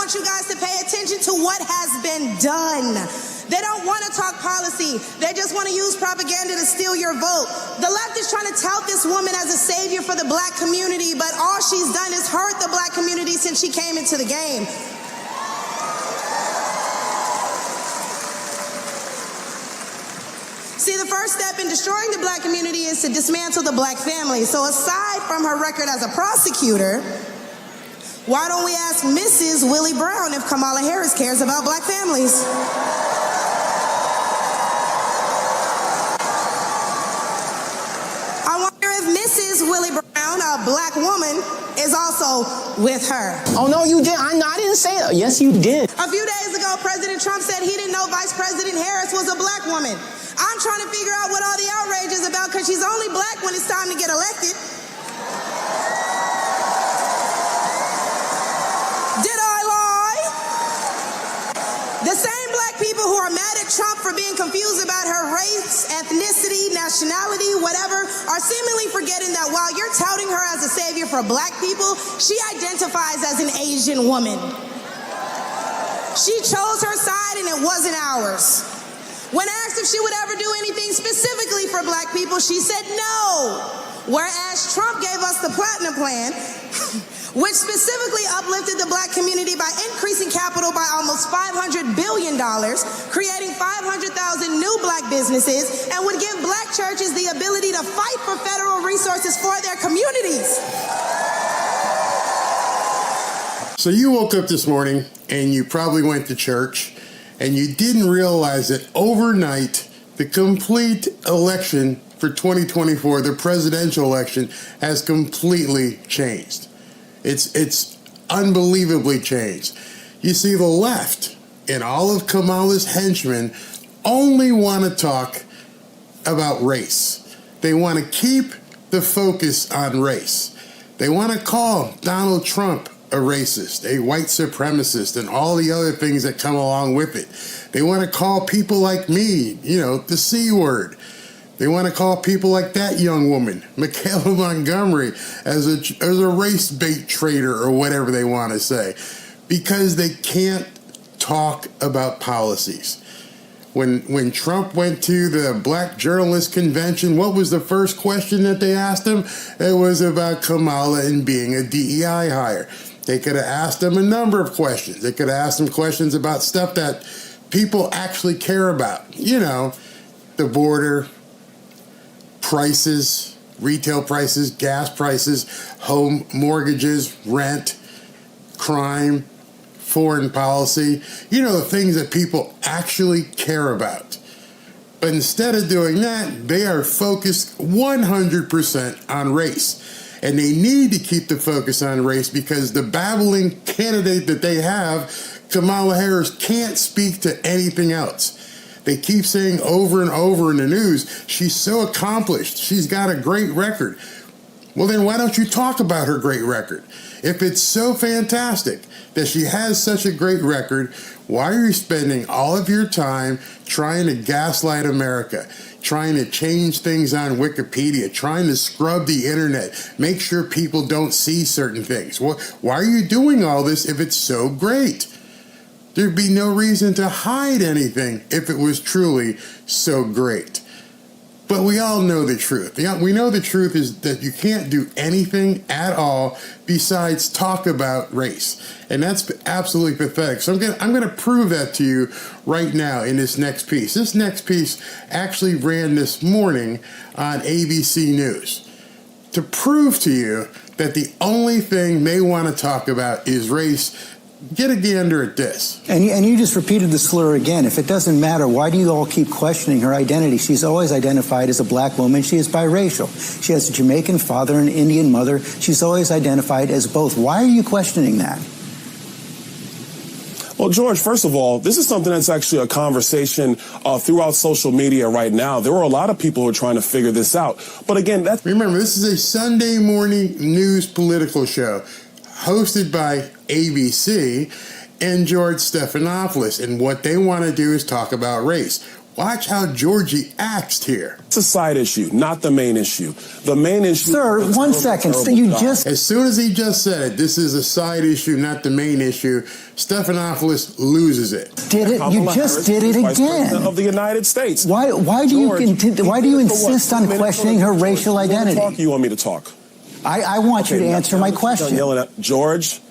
want you guys to pay attention to what has been done. They don't want to talk policy. They just want to use propaganda to steal your vote. The left is trying to tout this woman as a savior for the black community, but all she's done is hurt the black community since she came into the game. See, the first step in destroying the black community is to dismantle the black family. So aside from her record as a prosecutor, why don't we ask Mrs. Willie Brown if Kamala Harris cares about black families? I wonder if Mrs. Willie Brown, a black woman, is also with her. Oh, no, you didn't. I didn't say that. Yes, you did. A few days ago, President Trump said he didn't know Vice President Harris was a black woman. I'm trying to figure out what all the outrage is about because she's only black when it's time to get elected. Did I lie? The same black people who are mad at Trump for being confused about her race, ethnicity, nationality, whatever, are seemingly forgetting that while you're touting her as a savior for black people, she identifies as an Asian woman. She chose her side and it wasn't ours. When asked if she would ever do anything specifically for black people, she said no. Whereas Trump gave us the Platinum Plan, which specifically uplifted the black community by increasing capital by almost $500 billion, creating 500,000 new black businesses, and would give black churches the ability to fight for federal resources for their communities. So you woke up this morning and you probably went to church and you didn't realize that overnight the complete election for 2024, the presidential election, has completely changed. It's unbelievably changed. You see, the left and all of Kamala's henchmen only want to talk about race. They want to keep the focus on race. They want to call Donald Trump a racist, a white supremacist, and all the other things that come along with it. They want to call people like me, the C word. They want to call people like that young woman, Michaelah Montgomery, as a race bait trader or whatever they want to say, because they can't talk about policies. When Trump went to the Black Journalist Convention, what was the first question that they asked him? It was about Kamala and being a DEI hire. They could have asked him a number of questions. They could have asked him questions about stuff that people actually care about. The border, prices, retail prices, gas prices, home mortgages, rent, crime, foreign policy. The things that people actually care about. But instead of doing that, they are focused 100% on race. And they need to keep the focus on race because the babbling candidate that they have, Kamala Harris, can't speak to anything else. They keep saying over and over in the news, she's so accomplished, she's got a great record. Well, then why don't you talk about her great record? If it's so fantastic that she has such a great record, why are you spending all of your time trying to gaslight America, trying to change things on Wikipedia, trying to scrub the internet, make sure people don't see certain things? Well, why are you doing all this if it's so great? There'd be no reason to hide anything if it was truly so great. But we all know the truth. We know the truth is that you can't do anything at all besides talk about race. And that's absolutely pathetic. So I'm going to prove that to you right now in this next piece. This next piece actually ran this morning on ABC News to prove to you that the only thing they want to talk about is race. Get a gander at this. And you just repeated the slur again. If it doesn't matter, why do you all keep questioning her identity? She's always identified as a black woman. She is biracial. She has a Jamaican father and an Indian mother. She's always identified as both. Why are you questioning that? Well, George, first of all, this is something that's actually a conversation throughout social media right now. There are a lot of people who are trying to figure this out. But again, remember, this is a Sunday morning news political show hosted by ABC and George Stephanopoulos, and what they want to do is talk about race. Watch how Georgie acts here. It's a side issue, not the main issue. The main issue... Sir, 1 second. You just... As soon as he just said it, this is a side issue, not the main issue, Stephanopoulos loses it. Did it? You just did it again. Of the United States. Why do you insist on questioning her racial identity? You want me to talk? I want you to answer my question. George,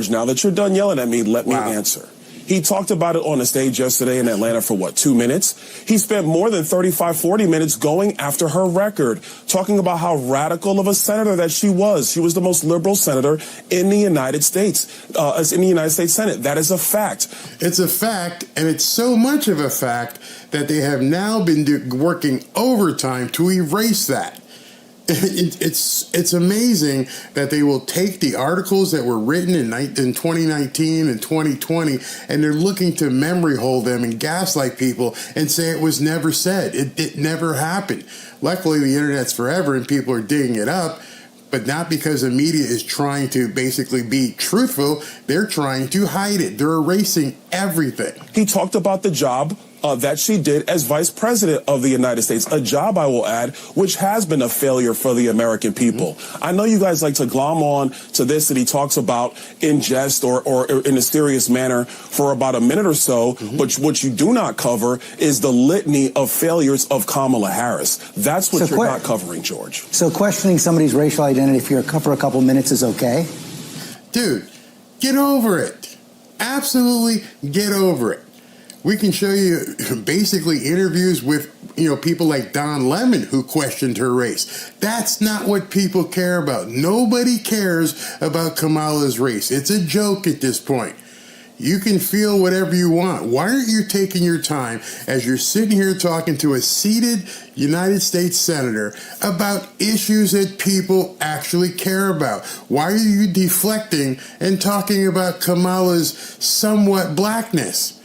now that you're done yelling at me, let me answer. He talked about it on the stage yesterday in Atlanta for, 2 minutes? He spent more than 35, 40 minutes going after her record, talking about how radical of a senator that she was. She was the most liberal senator in the United States, in the United States Senate. That is a fact. It's a fact, and it's so much of a fact that they have now been working overtime to erase that. It's amazing that they will take the articles that were written in 2019 and 2020, and they're looking to memory hold them and gaslight people and say it was never said. It never happened. Luckily, the internet's forever and people are digging it up, but not because the media is trying to basically be truthful. They're trying to hide it. They're erasing everything. He talked about the job that she did as vice president of the United States, a job, I will add, which has been a failure for the American people. I know you guys like to glom on to this that he talks about in jest or in a serious manner for about a minute or so, but what you do not cover is the litany of failures of Kamala Harris. That's what you're not covering, George. So questioning somebody's racial identity for a couple minutes is okay? Dude, get over it. Absolutely get over it. We can show you basically interviews with, people like Don Lemon who questioned her race. That's not what people care about. Nobody cares about Kamala's race. It's a joke at this point. You can feel whatever you want. Why aren't you taking your time as you're sitting here talking to a seated United States senator about issues that people actually care about? Why are you deflecting and talking about Kamala's somewhat blackness?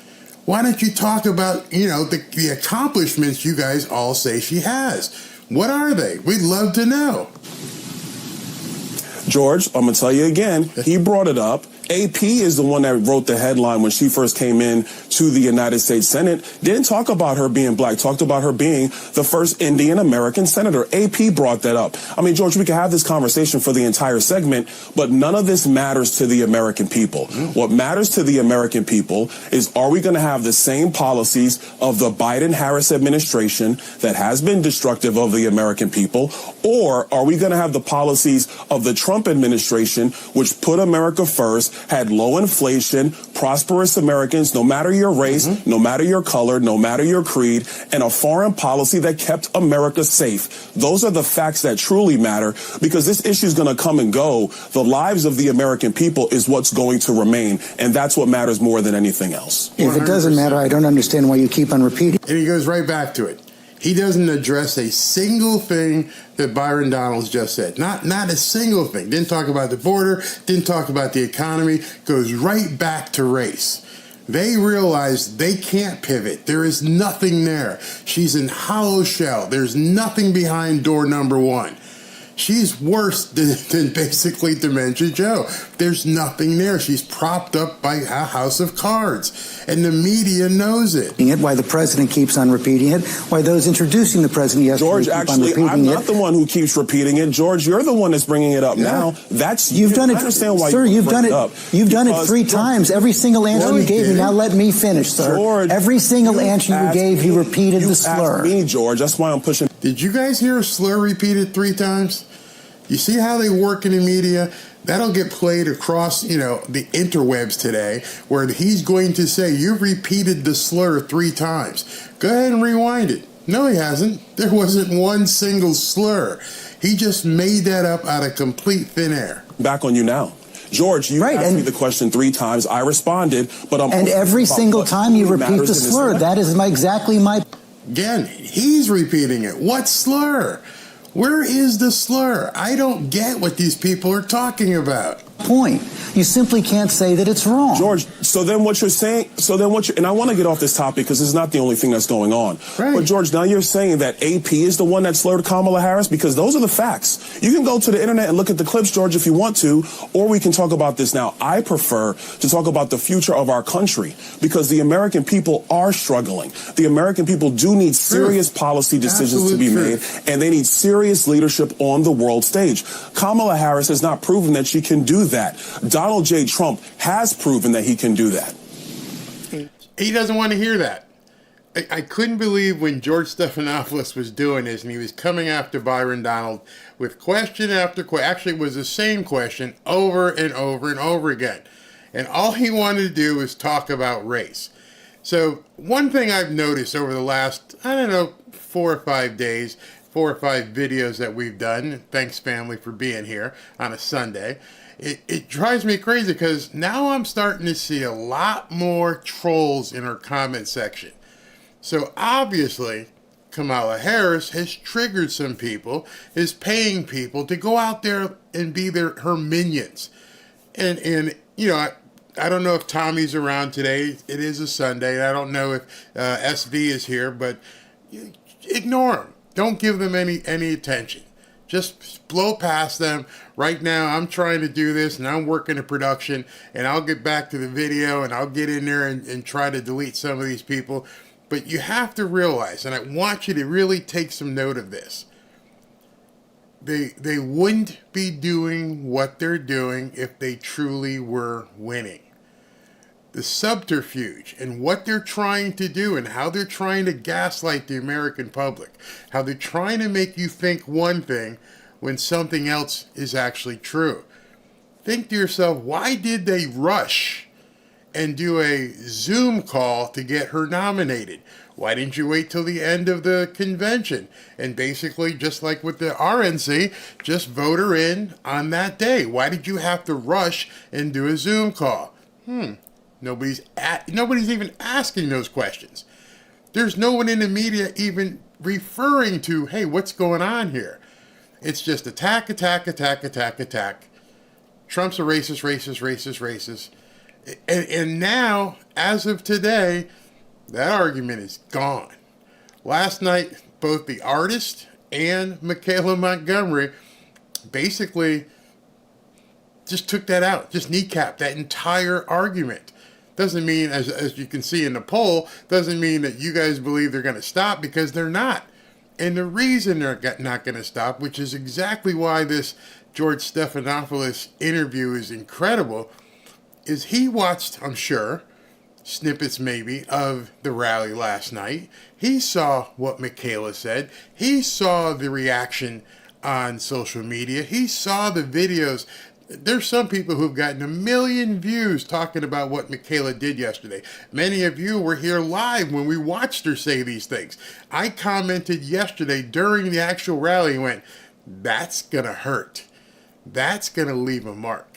Why don't you talk about, the accomplishments you guys all say she has? What are they? We'd love to know. George, I'm going to tell you again, he brought it up. AP is the one that wrote the headline when she first came in to the United States Senate. Didn't talk about her being black, talked about her being the first Indian American senator. AP brought that up. I mean, George, we could have this conversation for the entire segment, but none of this matters to the American people. What matters to the American people is, are we going to have the same policies of the Biden-Harris administration that has been destructive of the American people, or are we going to have the policies of the Trump administration, which put America first, had low inflation, prosperous Americans, no matter your race, no matter your color, no matter your creed, and a foreign policy that kept America safe? Those are the facts that truly matter, because this issue is going to come and go. The lives of the American people is what's going to remain, and that's what matters more than anything else. If it doesn't matter, I don't understand why you keep on repeating. And he goes right back to it. He doesn't address a single thing that Byron Donalds just said. Not a single thing. Didn't talk about the border, didn't talk about the economy, goes right back to race. They realize they can't pivot. There is nothing there. She's in hollow shell. There's nothing behind door number one. She's worse than basically Dementia Joe. There's nothing there. She's propped up by a house of cards, and the media knows it. Why the president keeps on repeating it, why those introducing the president yesterday George, keep actually, on repeating I'm not the one who keeps repeating it. George, you're the one that's bringing it up now. That's you've done it, I understand why sir. You've done it 3 times. Every single answer you gave me. Now let me finish, sir. George, every single answer you gave, you repeated the slur. Asked me, George. That's why I'm pushing. Did you guys hear a slur repeated 3 times? You see how they work in the media? That'll get played across, the interwebs today, where he's going to say, you repeated the slur 3 times. Go ahead and rewind it. No, he hasn't. There wasn't one single slur. He just made that up out of complete thin air. Back on you now. George, you asked me the question 3 times. I responded, but I'm... And every single time you repeat the slur, that is exactly my... Again, he's repeating it. What slur? Where is the slur? I don't get what these people are talking about. point. You simply can't say that it's wrong. George, so then what you're saying, and I want to get off this topic because it's not the only thing that's going on. Right. But George, now you're saying that AP is the one that slurred Kamala Harris, because those are the facts. You can go to the internet and look at the clips, George, if you want to, or we can talk about this now. I prefer to talk about the future of our country because the American people are struggling. The American people do need serious policy decisions to be made, and they need serious leadership on the world stage. Kamala Harris has not proven that she can do that. Donald J. Trump has proven that he can do that. He doesn't want to hear that. I couldn't believe when George Stephanopoulos was doing this and he was coming after Byron Donald with question after question. Actually, it was the same question over and over and over again. And all he wanted to do was talk about race. So one thing I've noticed over the last, 4 or 5 days, 4 or 5 videos that we've done, thanks family for being here on a Sunday, it drives me crazy because now I'm starting to see a lot more trolls in our comment section. So obviously, Kamala Harris has triggered some people, is paying people to go out there and be her minions. And I don't know if Tommy's around today. It is a Sunday. I don't know if SV is here, but ignore them. Don't give them any attention. Just blow past them. Right now, I'm trying to do this, and I'm working a production, and I'll get back to the video, and I'll get in there and try to delete some of these people. But you have to realize, and I want you to really take some note of this, they wouldn't be doing what they're doing if they truly were winning. The subterfuge and what they're trying to do and how they're trying to gaslight the American public, how they're trying to make you think one thing when something else is actually true. Think to yourself, why did they rush and do a Zoom call to get her nominated? Why didn't you wait till the end of the convention and basically, just like with the RNC, just vote her in on that day? Why did you have to rush and do a Zoom call? Nobody's even asking those questions. There's no one in the media even referring to, hey, what's going on here? It's just attack, attack, attack, attack, attack. Trump's a racist. And now, as of today, that argument is gone. Last night, both the artist and Michaelah Montgomery basically just took that out, just kneecapped that entire argument. Doesn't mean, as you can see in the poll, doesn't mean that you guys believe they're going to stop, because they're not. And the reason they're not going to stop, which is exactly why this George Stephanopoulos interview is incredible, is he watched, I'm sure, snippets maybe of the rally last night. He saw what Michaela said. He saw the reaction on social media. He saw the videos. There's some people who've gotten 1 million views talking about what Michaela did yesterday. Many of you were here live when we watched her say these things. I commented yesterday during the actual rally and went, that's going to hurt. That's going to leave a mark.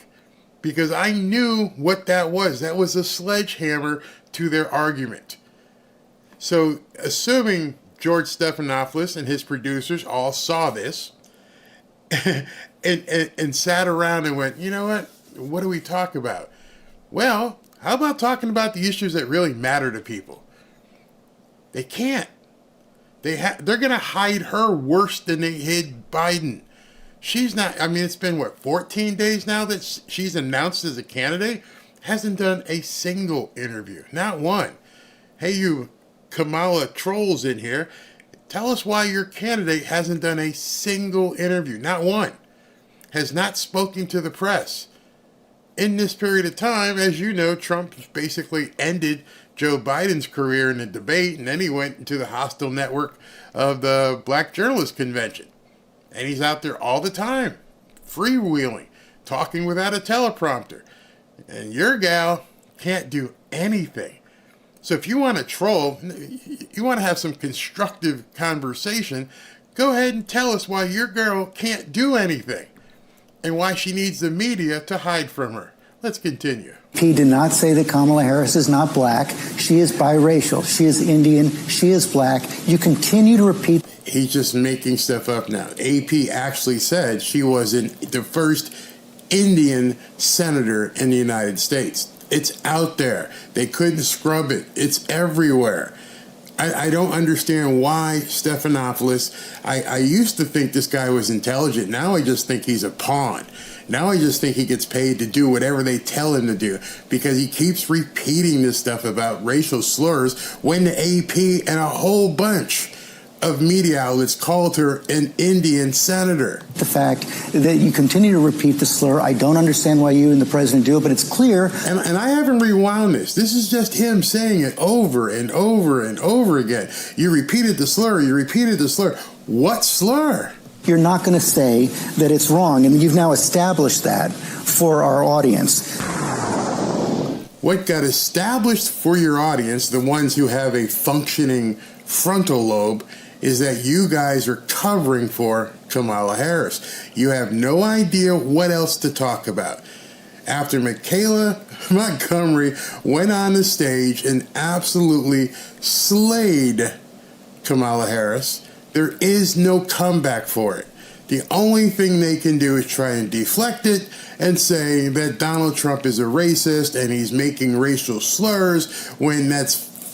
Because I knew what that was. That was a sledgehammer to their argument. So, assuming George Stephanopoulos and his producers all saw this and sat around and went, you know what do we talk about? Well, how about talking about the issues that really matter to people? They can't. They're going to hide her worse than they hid Biden. She's not, it's been, 14 days now that she's announced as a candidate? Hasn't done a single interview. Not one. Hey, you Kamala trolls in here, tell us why your candidate hasn't done a single interview. Not one. Has not spoken to the press. In this period of time, as you know, Trump basically ended Joe Biden's career in the debate, and then he went into the hostile network of the Black Journalist Convention. And he's out there all the time, freewheeling, talking without a teleprompter. And your gal can't do anything. So if you want to troll, you want to have some constructive conversation, go ahead and tell us why your girl can't do anything and why she needs the media to hide from her. Let's continue. He did not say that Kamala Harris is not black. She is biracial. She is Indian. She is black. You continue to repeat. He's just making stuff up now. AP actually said she wasn't the first Indian senator in the United States. It's out there. They couldn't scrub it. It's everywhere. I don't understand why Stephanopoulos. I used to think this guy was intelligent. Now I just think he's a pawn. Now I just think he gets paid to do whatever they tell him to do, because he keeps repeating this stuff about racial slurs when the AP and a whole bunch of media outlets called her an Indian senator. The fact that you continue to repeat the slur, I don't understand why you and the president do it, but it's clear. And I haven't rewound this. This is just him saying it over and over and over again. You repeated the slur. You repeated the slur. What slur? You're not going to say that it's wrong, and you've now established that for our audience. What got established for your audience, the ones who have a functioning frontal lobe, is that you guys are covering for Kamala Harris. You have no idea what else to talk about. After Michaelah Montgomery went on the stage and absolutely slayed Kamala Harris, there is no comeback for it. The only thing they can do is try and deflect it and say that Donald Trump is a racist and he's making racial slurs, when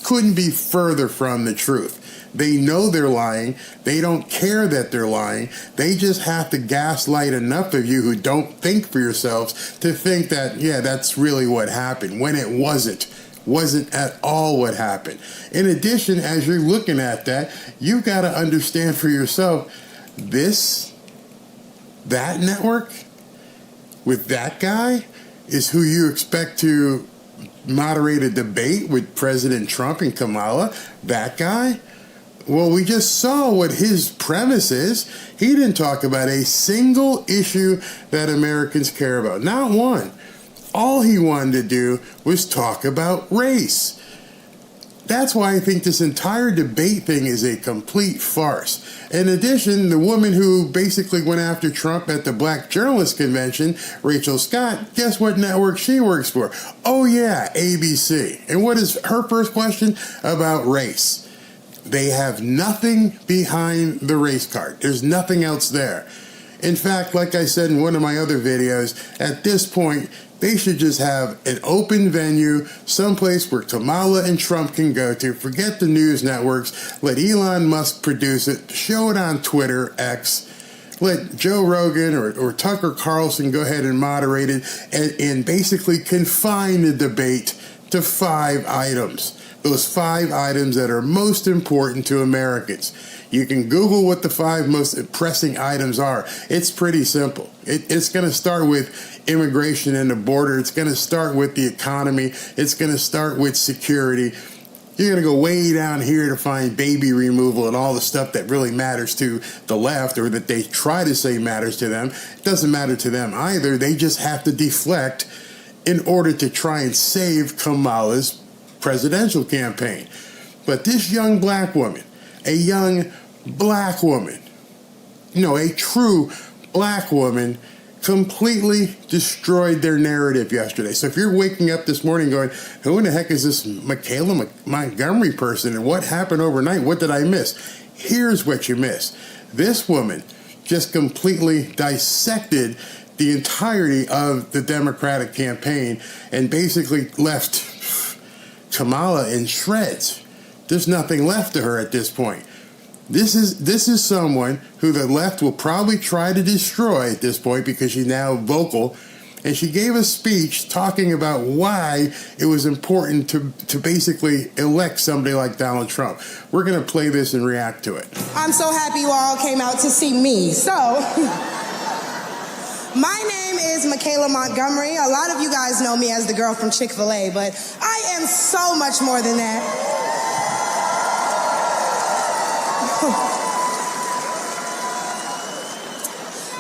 couldn't be further from the truth. They know they're lying. They don't care that they're lying. They just have to gaslight enough of you who don't think for yourselves to think that, yeah, that's really what happened, when it wasn't at all what happened. In addition, as you're looking at that, you've got to understand for yourself, that network with that guy is who you expect to moderate a debate with President Trump and Kamala. That guy? Well, we just saw what his premise is. He didn't talk about a single issue that Americans care about. Not one. All he wanted to do was talk about race. That's why I think this entire debate thing is a complete farce. In addition, the woman who basically went after Trump at the Black Journalist Convention, Rachel Scott, guess what network she works for? Oh yeah, ABC. And what is her first question? About race. They have nothing behind the race card. There's nothing else there. In fact, like I said in one of my other videos, at this point, they should just have an open venue, someplace where Kamala and Trump can go to. Forget the news networks. Let Elon Musk produce it. Show it on Twitter, X. Let Joe Rogan or Tucker Carlson go ahead and moderate it, and basically confine the debate to 5 items. Those 5 items that are most important to Americans. You can Google what the 5 most pressing items are. It's pretty simple. It's going to start with immigration and the border. It's going to start with the economy. It's going to start with security. You're going to go way down here to find baby removal and all the stuff that really matters to the left, or that they try to say matters to them. It doesn't matter to them either. They just have to deflect in order to try and save Kamala's presidential campaign. But this young black woman, a true black woman, completely destroyed their narrative yesterday. So if you're waking up this morning going, who in the heck is this Michaelah Montgomery person, and what happened overnight? What did I miss? Here's what you missed. This woman just completely dissected the entirety of the Democratic campaign and basically left Kamala in shreds. There's nothing left to her at this point. This is someone who the left will probably try to destroy at this point, because she's now vocal, and she gave a speech talking about why it was important to basically elect somebody like Donald Trump. We're going to play this and react to it. I'm so happy you all came out to see me. So, my name is Michaelah Montgomery. A lot of you guys know me as the girl from Chick-fil-A, but I am so much more than that.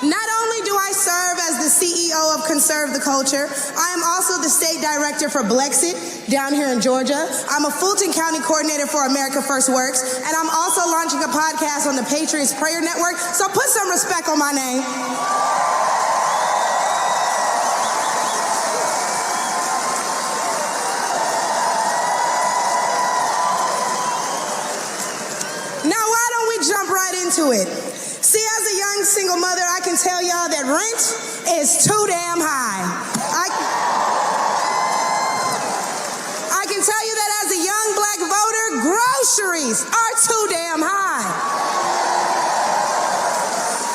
Not only do I serve as the CEO of Conserve the Culture, I am also the state director for Blexit down here in Georgia. I'm a Fulton County coordinator for America First Works, and I'm also launching a podcast on the Patriots Prayer Network, so put some respect on my name. Now, why don't we jump right into it? See, as a young single mother, I can can tell y'all that rent is too damn high. I can tell you that as a young black voter, groceries are too damn high.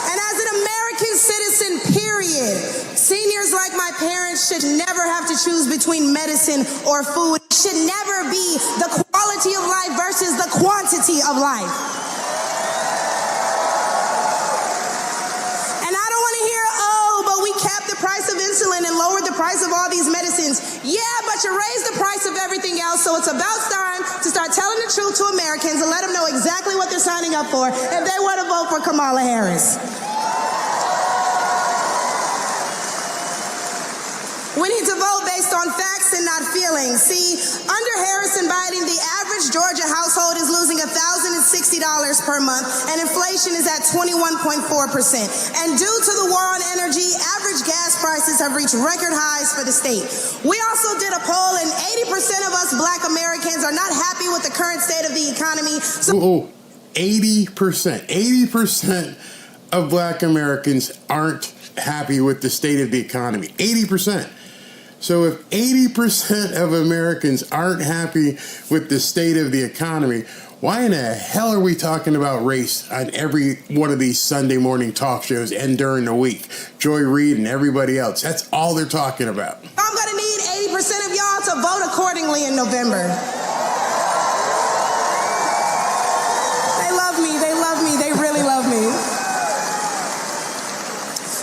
And as an American citizen, period, seniors like my parents should never have to choose between medicine or food. It should never be the quality of life versus the quantity of life. And I don't want to hear, oh, but we capped the price of insulin and lowered the price of all these medicines. Yeah, but you raised the price of everything else, so it's about time to start telling the truth to Americans and let them know exactly what they're signing up for if they want to vote for Kamala Harris. We need to vote based on facts and not feelings. See, under Harris and Biden, the average Georgia household is losing $1,060 per month, and inflation is at 21.4%. And due to the war on energy, average gas prices have reached record highs for the state. We also did a poll, and 80% of us black Americans are not happy with the current state of the economy. So 80%. 80% of black Americans aren't happy with the state of the economy. 80%. So if 80% of Americans aren't happy with the state of the economy, why in the hell are we talking about race on every one of these Sunday morning talk shows and during the week? Joy Reid and everybody else. That's all they're talking about. I'm going to need 80% of y'all to vote accordingly in November. They love me. They love me. They really love me.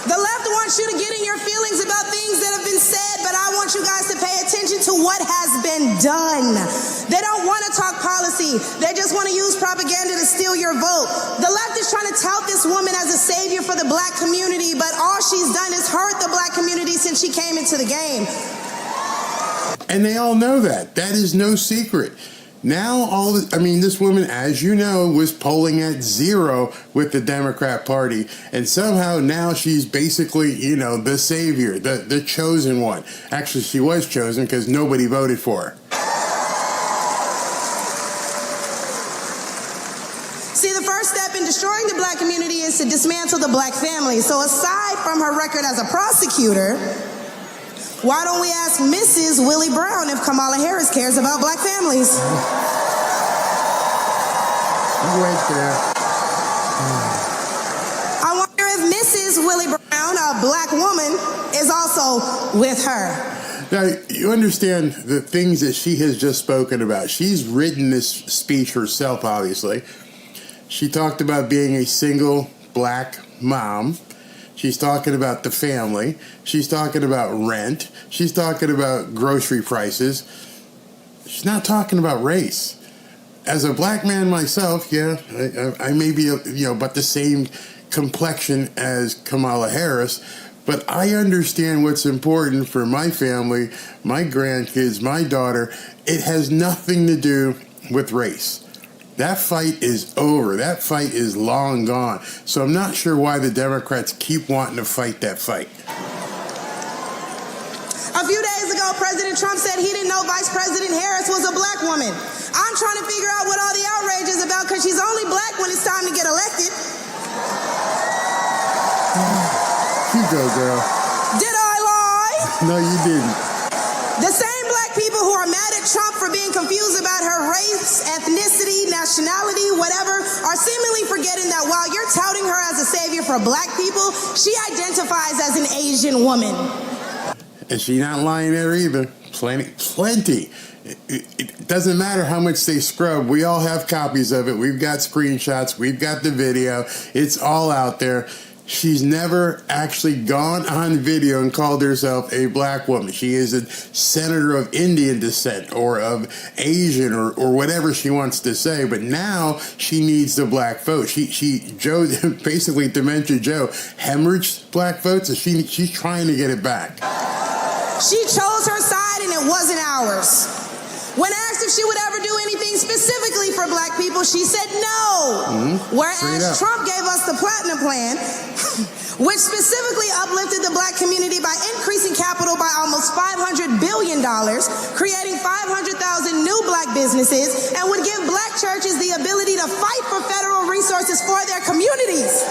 The left wants you to get in your feelings about things that have been said, but I want you guys to pay attention to what has been done. They don't want to talk policy. They just want to use propaganda to steal your vote. The left is trying to tout this woman as a savior for the black community, but all she's done is hurt the black community since she came into the game. And they all know that. That is no secret. Now, this woman, as you know, was polling at 0 with the Democrat Party. And somehow now she's basically, the savior, the chosen one. Actually, she was chosen because nobody voted for her. See, the first step in destroying the black community is to dismantle the black family. So aside from her record as a prosecutor, why don't we ask Mrs. Willie Brown if Kamala Harris cares about black families? Right there. I wonder if Mrs. Willie Brown, a black woman, is also with her. Now, you understand the things that she has just spoken about. She's written this speech herself, obviously. She talked about being a single black mom. She's talking about the family. She's talking about rent. She's talking about grocery prices. She's not talking about race. As a black man myself, I may be, but the same complexion as Kamala Harris, but I understand what's important for my family, my grandkids, my daughter. It has nothing to do with race. That fight is over. That fight is long gone. So I'm not sure why the Democrats keep wanting to fight that fight. A few days ago, President Trump said he didn't know Vice President Harris was a black woman. I'm trying to figure out what all the outrage is about because she's only black when it's time to get elected. You go, girl. Did I lie? No, you didn't. The same black people who are mad at Trump for being confused about her race, ethnicity, nationality, whatever, are seemingly forgetting that while you're touting her as a savior for black people, she identifies as an Asian woman. And she's not lying there either. Plenty. It doesn't matter how much they scrub. We all have copies of it. We've got screenshots. We've got the video. It's all out there. She's never actually gone on video and called herself a black woman. She is a senator of Indian descent or of Asian or whatever she wants to say. But now she needs the black vote. Joe, basically Dementia Joe, hemorrhaged black votes, and she's trying to get it back. She chose her side and it wasn't ours. When asked if she would ever do anything specifically for black people, she said no. Whereas Trump gave us the Platinum Plan, which specifically uplifted the black community by increasing capital by almost $500 billion, creating 500,000 new black businesses, and would give black churches the ability to fight for federal resources for their communities.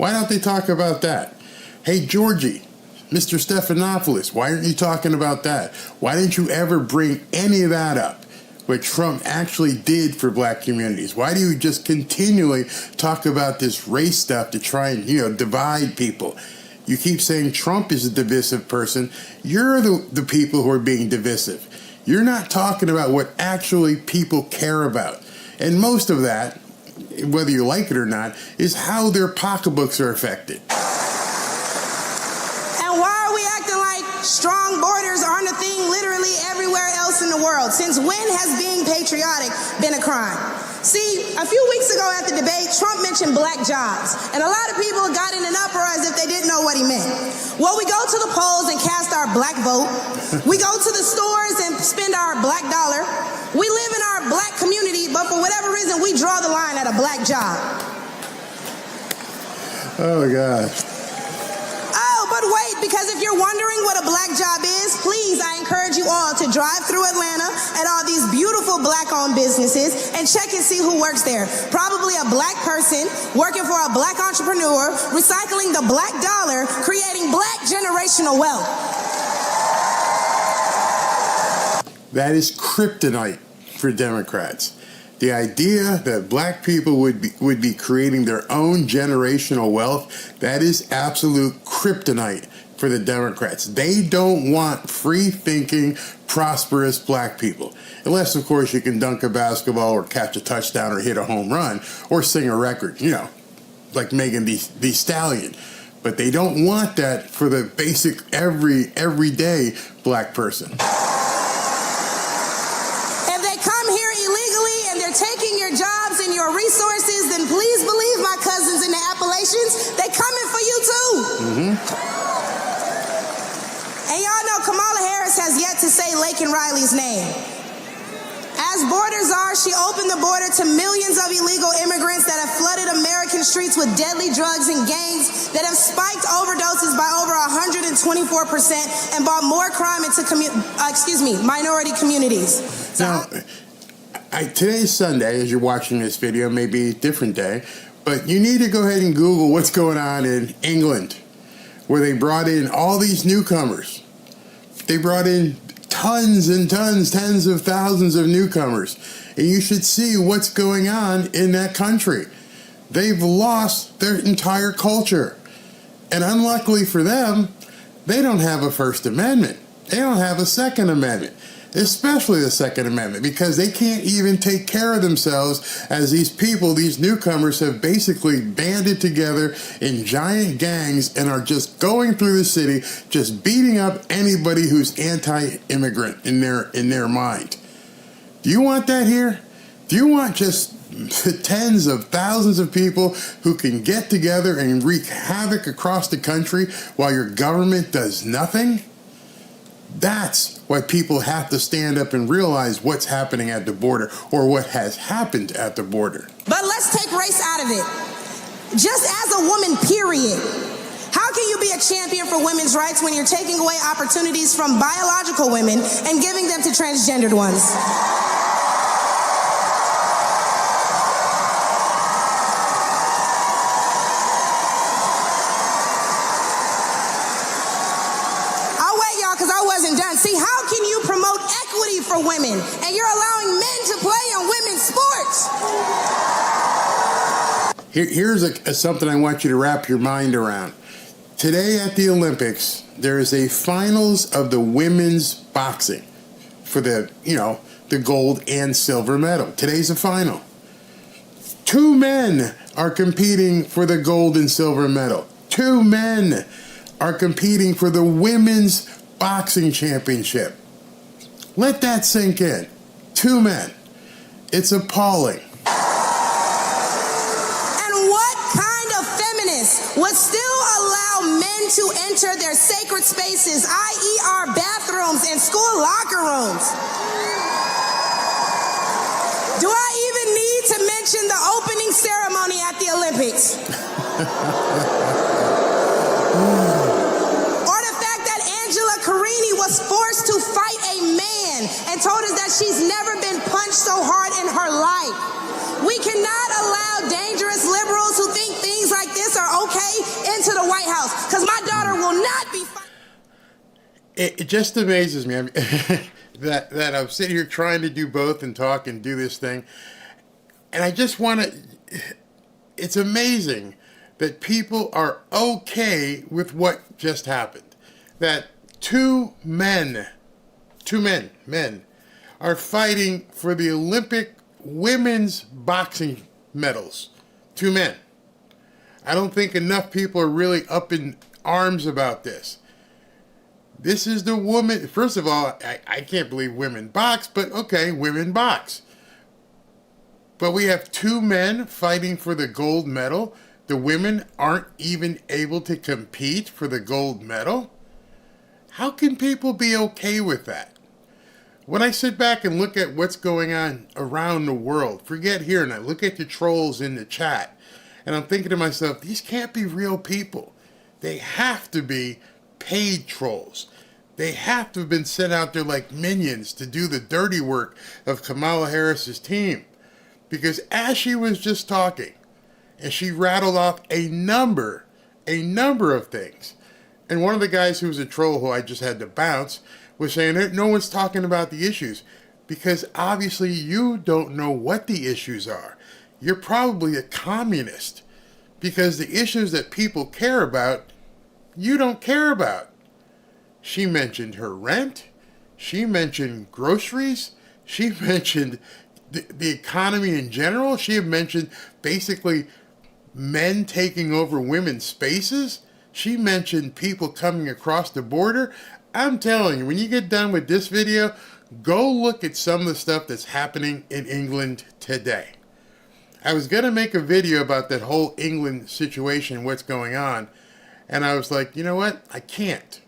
Why don't they talk about that? Hey, Georgie, Mr. Stephanopoulos, why aren't you talking about that? Why didn't you ever bring any of that up? What Trump actually did for black communities? Why do you just continually talk about this race stuff to try and, divide people? You keep saying Trump is a divisive person. You're the people who are being divisive. You're not talking about what actually people care about. And most of that, whether you like it or not, is how their pocketbooks are affected. And why are we acting like strong borders aren't a thing literally everywhere else in the world? Since when has being patriotic been a crime? See, a few weeks ago at the debate, Trump mentioned black jobs, and a lot of people got in an uproar as if they didn't know what he meant. Well, we go to the polls and cast our black vote. We go to the stores and spend our black dollar. We live in our black community, but for whatever reason, we draw the line at a black job. Oh, God. Oh, but wait, because if you're wondering what a black job is, please, I encourage you all to drive through Atlanta at all these beautiful black-owned businesses and check and see who works there. Probably a black person working for a black entrepreneur, recycling the black dollar, creating black generational wealth. That is kryptonite for Democrats. The idea that black people would be creating their own generational wealth, that is absolute kryptonite for the Democrats. They don't want free-thinking, prosperous black people. Unless, of course, you can dunk a basketball or catch a touchdown or hit a home run or sing a record, like Megan Thee Stallion. But they don't want that for the basic, everyday black person. Taking your jobs and your resources, then please believe my cousins in the Appalachians, they coming for you too. Mm-hmm. And y'all know Kamala Harris has yet to say Laken Riley's name. As borders are, she opened the border to millions of illegal immigrants that have flooded American streets with deadly drugs and gangs that have spiked overdoses by over 124% and brought more crime into minority communities. Now, today's Sunday, as you're watching this video, maybe a different day, but you need to go ahead and Google what's going on in England, where they brought in all these newcomers. They brought in tons and tons, tens of thousands of newcomers, and you should see what's going on in that country. They've lost their entire culture, and unluckily for them, they don't have a First Amendment. They don't have a Second Amendment. Especially the Second Amendment, because they can't even take care of themselves as these people, these newcomers, have basically banded together in giant gangs and are just going through the city, just beating up anybody who's anti-immigrant in their mind. Do you want that here? Do you want just tens of thousands of people who can get together and wreak havoc across the country while your government does nothing? That's why people have to stand up and realize what's happening at the border, or what has happened at the border. But let's take race out of it. Just as a woman, period. How can you be a champion for women's rights when you're taking away opportunities from biological women and giving them to transgendered ones? See, how can you promote equity for women and you're allowing men to play in women's sports? Here's something I want you to wrap your mind around. Today at the Olympics, there is a finals of the women's boxing for the gold and silver medal. Today's a final. 2 men are competing for the gold and silver medal. 2 men are competing for the women's boxing championship. Let that sink in. 2 men. It's appalling. And what kind of feminist would still allow men to enter their sacred spaces, i.e. our bathrooms and school locker rooms? Do I even need to mention the opening ceremony at the Olympics? Was forced to fight a man and told us that she's never been punched so hard in her life. We cannot allow dangerous liberals who think things like this are okay It just amazes me that I'm sitting here trying to do both and talk and do this thing. And I just want to, it's amazing that people are okay with what just happened. That two men are fighting for the Olympic women's boxing medals. Two men. I don't think enough people are really up in arms about this. This is the woman. First of all, I can't believe women box, but okay, women box. But we have two men fighting for the gold medal. The women aren't even able to compete for the gold medal. How can people be okay with that? When I sit back and look at what's going on around the world, forget here, and I look at the trolls in the chat, and I'm thinking to myself, these can't be real people. They have to be paid trolls. They have to have been sent out there like minions to do the dirty work of Kamala Harris's team. Because as she was just talking, and she rattled off a number of things, and one of the guys who was a troll who I just had to bounce was saying that no one's talking about the issues, because obviously you don't know what the issues are. You're probably a communist, because the issues that people care about, you don't care about. She mentioned her rent. She mentioned groceries. She mentioned the economy in general. She had mentioned basically men taking over women's spaces. She mentioned people coming across the border. I'm telling you, when you get done with this video, go look at some of the stuff that's happening in England today. I was going to make a video about that whole England situation, what's going on, and I was like, you know what? I can't.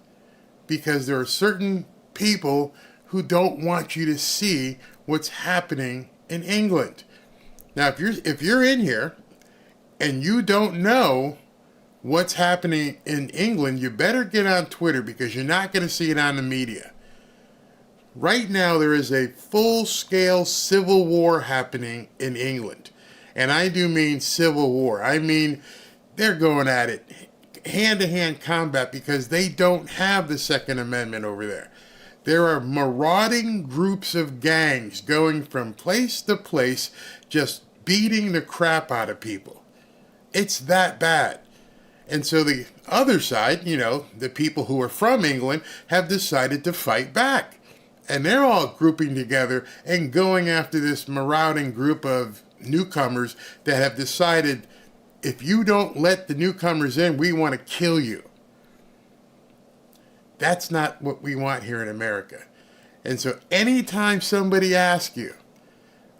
Because there are certain people who don't want you to see what's happening in England. Now, if you're in here and you don't know what's happening in England, you better get on Twitter, because you're not going to see it on the media. Right now, there is a full-scale civil war happening in England. And I do mean civil war. I mean, they're going at it hand-to-hand combat, because they don't have the Second Amendment over there. There are marauding groups of gangs going from place to place, just beating the crap out of people. It's that bad. And so the other side, the people who are from England, have decided to fight back. And they're all grouping together and going after this marauding group of newcomers that have decided, if you don't let the newcomers in, we want to kill you. That's not what we want here in America. And so anytime somebody asks you,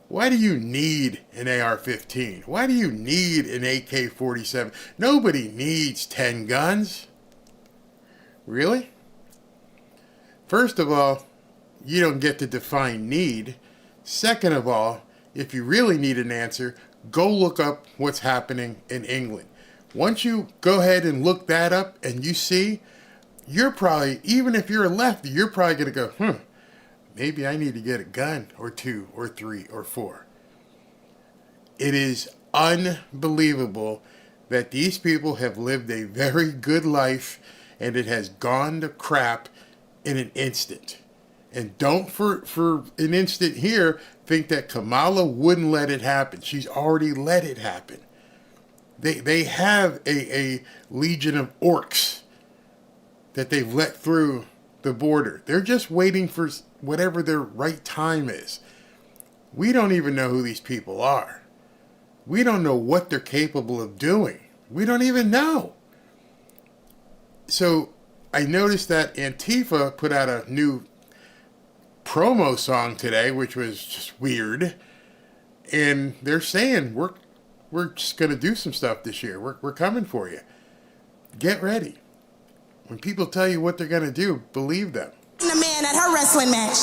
why do you need an AR-15? Why do you need an AK-47? Nobody needs 10 guns. Really? First of all, you don't get to define need. Second of all, if you really need an answer, go look up what's happening in England. Once you go ahead and look that up and you see, you're probably, even if you're a lefty, you're probably going to go, maybe I need to get a gun or 2 or 3 or 4. It is unbelievable that these people have lived a very good life and it has gone to crap in an instant. And don't for an instant here think that Kamala wouldn't let it happen. She's already let it happen. They have a legion of orcs that they've let through the border. They're just waiting for whatever their right time is. We don't even know who these people are. We don't know what they're capable of doing. We don't even know. So I noticed that Antifa put out a new promo song today, which was just weird. And they're saying, we're just going to do some stuff this year. We're coming for you. Get ready. When people tell you what they're going to do, believe them. The man at her wrestling match.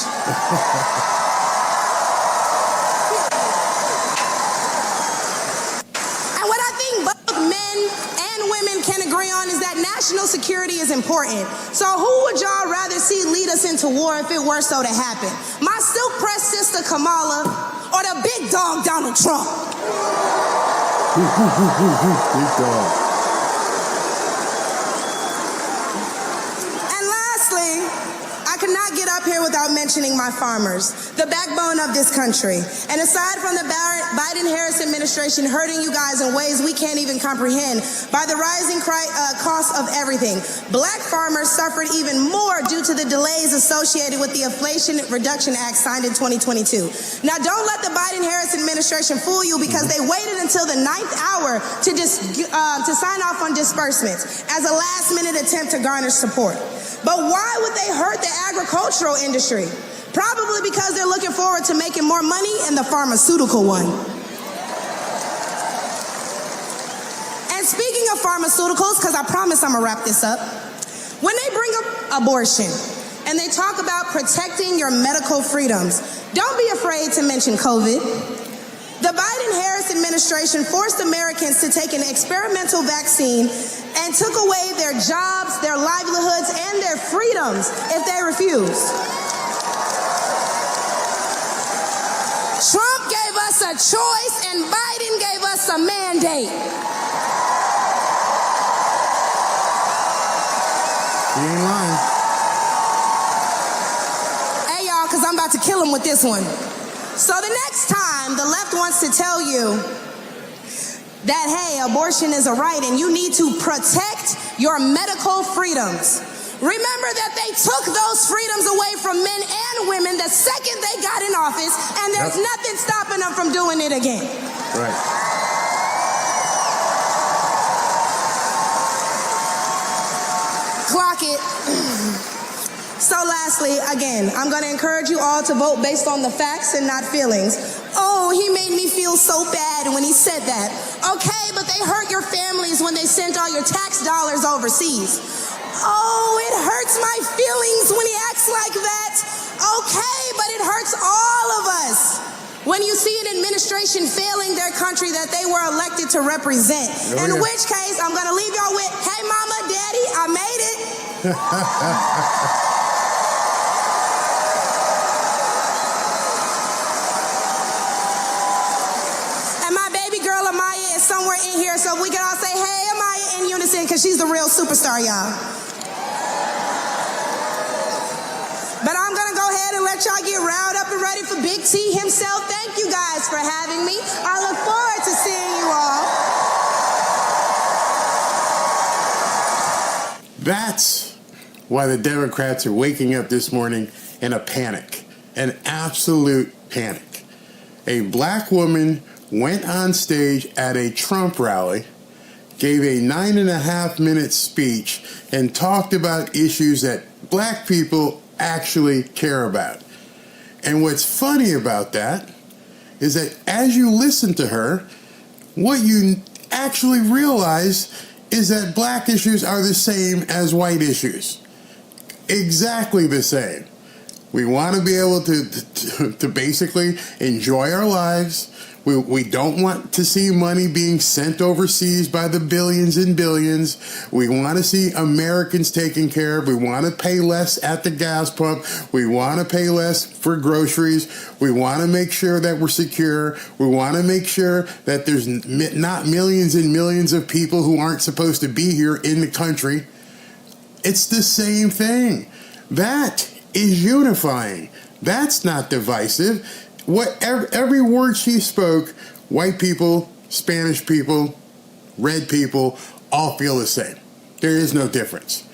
And what I think both men and women can agree on is that national security is important. So who would y'all rather see lead us into war if it were so to happen? My silk-pressed sister Kamala or the big dog Donald Trump? Big dog. cannot get up here without mentioning my farmers, the backbone of this country. And aside from the Biden-Harris administration hurting you guys in ways we can't even comprehend by the rising cost of everything, black farmers suffered even more due to the delays associated with the Inflation Reduction Act signed in 2022. Now, don't let the Biden-Harris administration fool you because they waited until the 9th hour to sign off on disbursements as a last-minute attempt to garner support. But why would they hurt the agricultural industry? Probably because they're looking forward to making more money in the pharmaceutical one. And speaking of pharmaceuticals, because I promise I'm going to wrap this up, when they bring up abortion and they talk about protecting your medical freedoms, don't be afraid to mention COVID. The Biden-Harris administration forced Americans to take an experimental vaccine and took away their jobs, their livelihoods, and their freedoms if they refused. Trump gave us a choice and Biden gave us a mandate. You ain't lying. Hey, y'all, because I'm about to kill him with this one. So the next time the left wants to tell you that, hey, abortion is a right and you need to protect your medical freedoms, remember that they took those freedoms away from men and women the second they got in office, and there's nothing stopping them from doing it again. Right. Clock it. So lastly, again, I'm going to encourage you all to vote based on the facts and not feelings. Oh, he made me feel so bad when he said that. Okay, but they hurt your families when they sent all your tax dollars overseas. Oh, it hurts my feelings when he acts like that. Okay, but it hurts all of us when you see an administration failing their country that they were elected to represent. In which case, I'm going to leave y'all with, hey, mama, daddy, I made it. Somewhere in here so we can all say, hey, Amaya in unison, because she's the real superstar, y'all. But I'm going to go ahead and let y'all get riled up and ready for Big T himself. Thank you guys for having me. I look forward to seeing you all. That's why the Democrats are waking up this morning in a panic, an absolute panic. A black woman went on stage at a Trump rally, gave a 9.5-minute speech, and talked about issues that black people actually care about. And what's funny about that is that as you listen to her, what you actually realize is that black issues are the same as white issues. Exactly the same. We want to be able to basically enjoy our lives. We don't want to see money being sent overseas by the billions and billions. We want to see Americans taken care of. We want to pay less at the gas pump. We want to pay less for groceries. We want to make sure that we're secure. We want to make sure that there's not millions and millions of people who aren't supposed to be here in the country. It's the same thing. That is unifying. That's not divisive. Every word she spoke, white people, Spanish people, red people, all feel the same. There is no difference.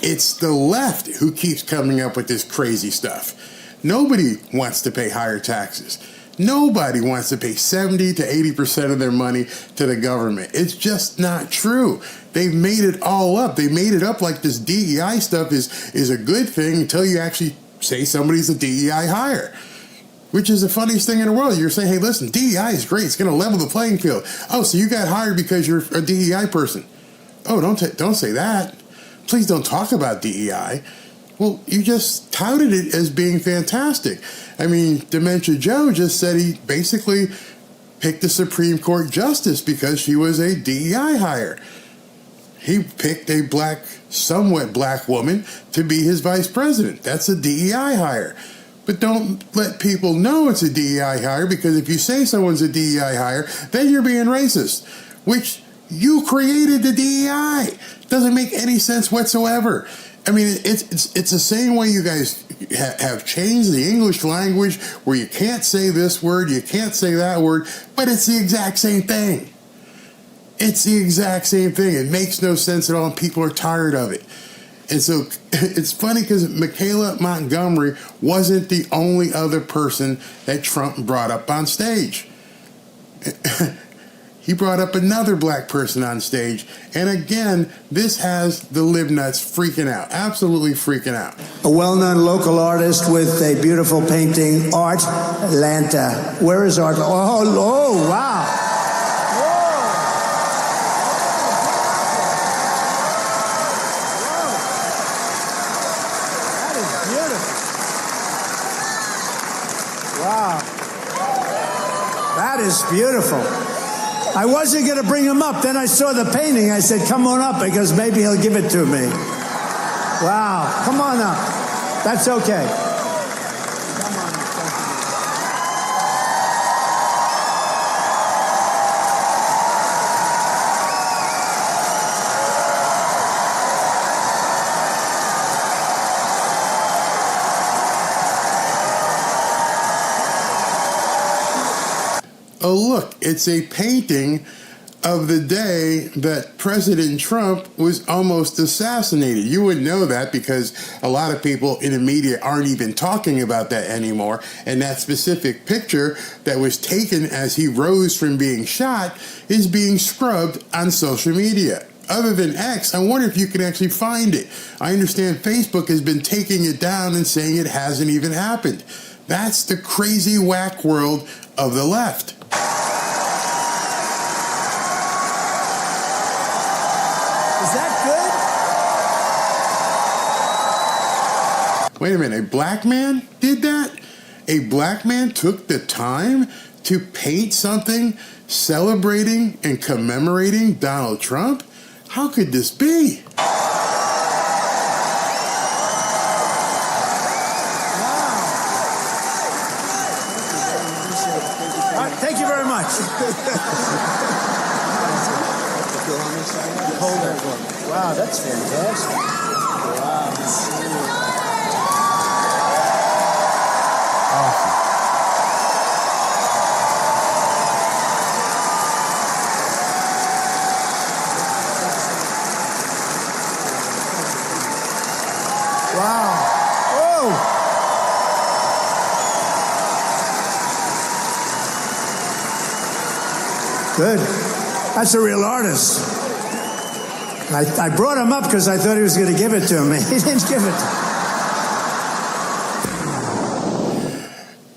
It's the left who keeps coming up with this crazy stuff. Nobody wants to pay higher taxes. Nobody wants to pay 70 to 80% of their money to the government. It's just not true. They've made it all up. They made it up like this DEI stuff is a good thing until you actually say somebody's a DEI hire. Which is the funniest thing in the world. You're saying, hey, listen, DEI is great. It's going to level the playing field. Oh, so you got hired because you're a DEI person. Oh, don't say that. Please don't talk about DEI. Well, you just touted it as being fantastic. I mean, Dementia Joe just said he basically picked the Supreme Court justice because she was a DEI hire. He picked a somewhat black woman to be his vice president. That's a DEI hire. But don't let people know it's a DEI hire, because if you say someone's a DEI hire, then you're being racist, which you created the DEI. Doesn't make any sense whatsoever. I mean, it's the same way you guys have changed the English language where you can't say this word, you can't say that word, but it's the exact same thing. It's the exact same thing. It makes no sense at all, and people are tired of it. And so it's funny because Michaelah Montgomery wasn't the only other person that Trump brought up on stage. He brought up another black person on stage. And again, this has the libnuts freaking out, absolutely freaking out. A well-known local artist with a beautiful painting, Artlanta. Where is Art? Oh, wow. Wow. That is beautiful. I wasn't going to bring him up. Then I saw the painting. I said, come on up, because maybe he'll give it to me. Wow. Come on up. That's okay. Come on up. Oh, look, it's a painting of the day that President Trump was almost assassinated. You wouldn't know that because a lot of people in the media aren't even talking about that anymore. And that specific picture that was taken as he rose from being shot is being scrubbed on social media. Other than X, I wonder if you can actually find it. I understand Facebook has been taking it down and saying it hasn't even happened. That's the crazy whack world of the left. Is that good? Wait a minute, a black man did that? A black man took the time to paint something celebrating and commemorating Donald Trump? How could this be? Thank you very much. Wow, that's fantastic. Wow. Awesome. Wow. Whoa. Good. That's a real artist. I brought him up because I thought he was going to give it to me. He didn't give it to me.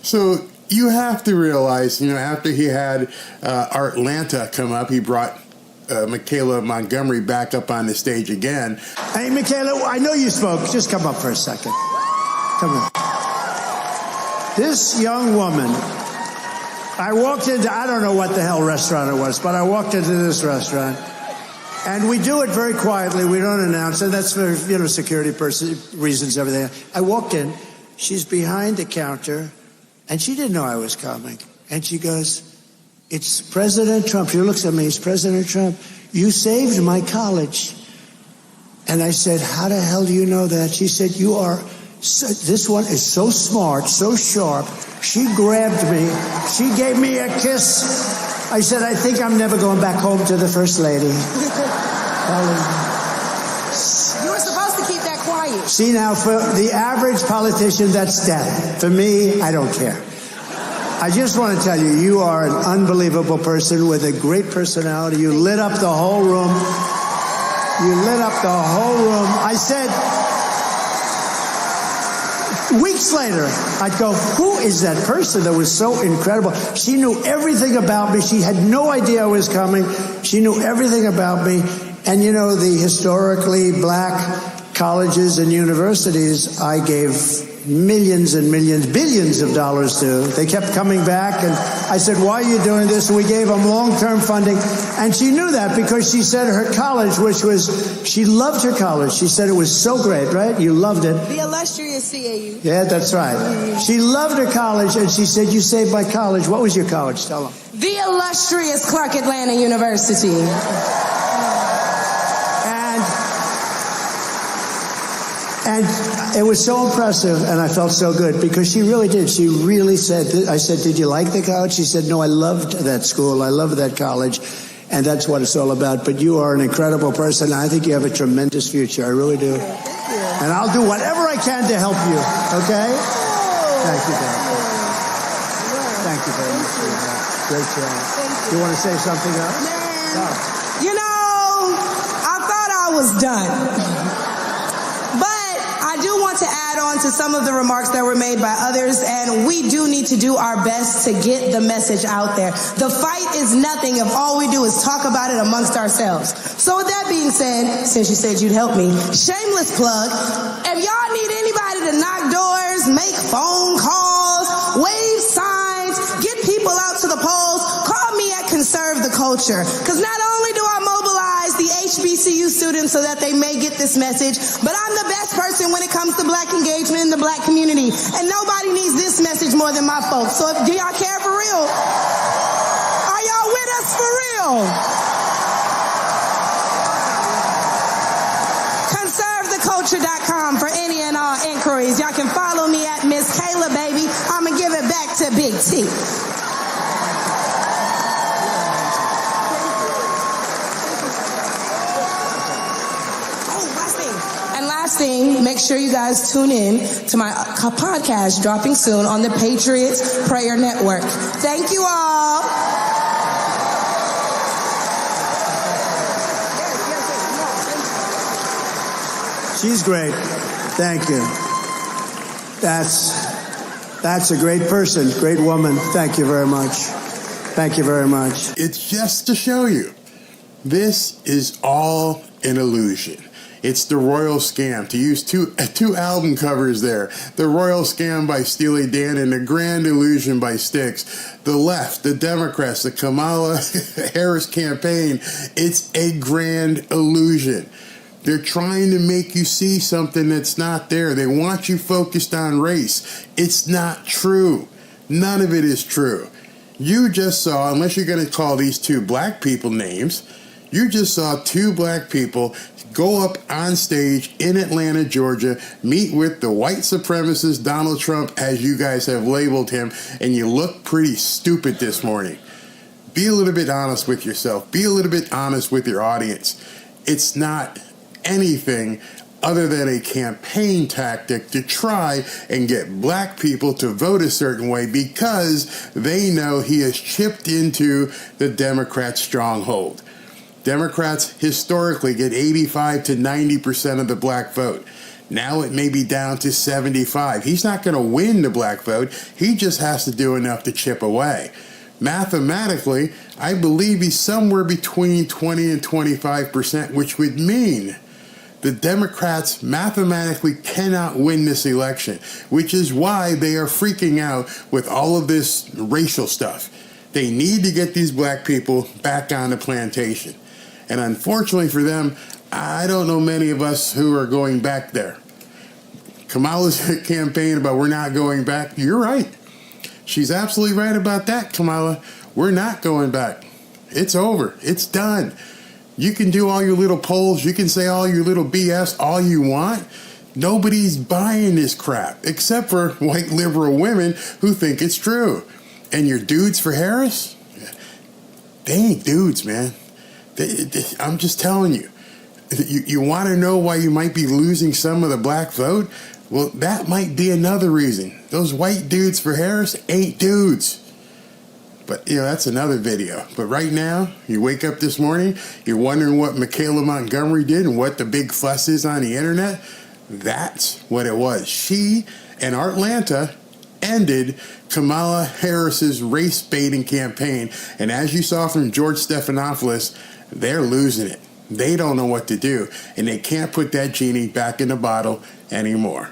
So you have to realize, after he had Artlanta come up, he brought Michaelah Montgomery back up on the stage again. Hey, Michaela, I know you spoke. Just come up for a second. Come on. This young woman, I walked into, I don't know what the hell restaurant it was, but I walked into this restaurant. And we do it very quietly. We don't announce it. That's for, security reasons, everything. I walked in. She's behind the counter, and she didn't know I was coming. And she goes, it's President Trump. She looks at me. It's President Trump. You saved my college. And I said, how the hell do you know that? She said, this one is so smart, so sharp. She grabbed me. She gave me a kiss. I said, I think I'm never going back home to the First Lady. You were supposed to keep that quiet. See, now, for the average politician, that's death. For me, I don't care. I just want to tell you, you are an unbelievable person with a great personality. You lit up the whole room. You lit up the whole room. I said, weeks later, I'd go, who is that person that was so incredible? She knew everything about me. She had no idea I was coming. She knew everything about me. And the historically black colleges and universities, I gave millions and millions, billions of dollars to. They kept coming back, and I said, why are you doing this? And we gave them long-term funding. And she knew that because she said her college, she loved her college. She said it was so great, right? You loved it. The illustrious CAU. Yeah, that's right. She loved her college, and she said, you saved my college. What was your college? Tell them. The illustrious Clark Atlanta University. And it was so impressive, and I felt so good because she really did. She really said, I said, did you like the college? She said, no, I loved that school. I loved that college. And that's what it's all about. But you are an incredible person. I think you have a tremendous future. I really do. And I'll do whatever I can to help you. Okay? Thank you, Dad. Thank you very much. Great job. You want to say something else? Man, you know, I thought I was done. But I do want to add on to some of the remarks that were made by others, and we do need to do our best to get the message out there. The fight is nothing if all we do is talk about it amongst ourselves. So with that being said, since you said you'd help me, shameless plug, if y'all need anybody to knock doors, make phone calls, wave signs, get people out to the polls, call me at Conserve the Culture. Because not only do I mobilize the HBCU students so that they may get this message, but I'm the best person when it comes to black engagement in the black community. And nobody needs this message more than my folks. So do y'all care for real? Are y'all with us for real? ConserveTheCulture.com for any and all inquiries. Y'all can follow me at Michaela, baby. I'm going to give it back to Big T. Last thing, make sure you guys tune in to my podcast dropping soon on the Patriots Prayer Network. Thank you all. She's great. Thank you. That's a great person, great woman. Thank you very much. Thank you very much. It's just to show you, this is all an illusion. It's the royal scam. To use two album covers there. The royal scam by Steely Dan and the grand illusion by Styx. The left, the Democrats, the Kamala Harris campaign. It's a grand illusion. They're trying to make you see something that's not there. They want you focused on race. It's not true. None of it is true. You just saw, unless you're going to call these two black people names, you just saw two black people go up on stage in Atlanta, Georgia, meet with the white supremacist Donald Trump, as you guys have labeled him, and you look pretty stupid this morning. Be a little bit honest with yourself. Be a little bit honest with your audience. It's not anything other than a campaign tactic to try and get black people to vote a certain way because they know he has chipped into the Democrat stronghold. Democrats historically get 85 to 90% of the black vote. Now it may be down to 75. He's not going to win the black vote. He just has to do enough to chip away. Mathematically, I believe he's somewhere between 20 and 25%, which would mean the Democrats mathematically cannot win this election, which is why they are freaking out with all of this racial stuff. They need to get these black people back on the plantation. And unfortunately for them, I don't know many of us who are going back there. Kamala's campaign about we're not going back, you're right. She's absolutely right about that, Kamala. We're not going back. It's over. It's done. You can do all your little polls. You can say all your little BS all you want. Nobody's buying this crap except for white liberal women who think it's true. And your dudes for Harris? They ain't dudes, man. I'm just telling you. You want to know why you might be losing some of the black vote? Well, that might be another reason. Those white dudes for Harris ain't dudes. But, that's another video. But right now, you wake up this morning, you're wondering what Michaelah Montgomery did and what the big fuss is on the internet. That's what it was. She and Artlanta ended Kamala Harris's race baiting campaign. And as you saw from George Stephanopoulos, they're losing it. They don't know what to do. And they can't put that genie back in the bottle anymore.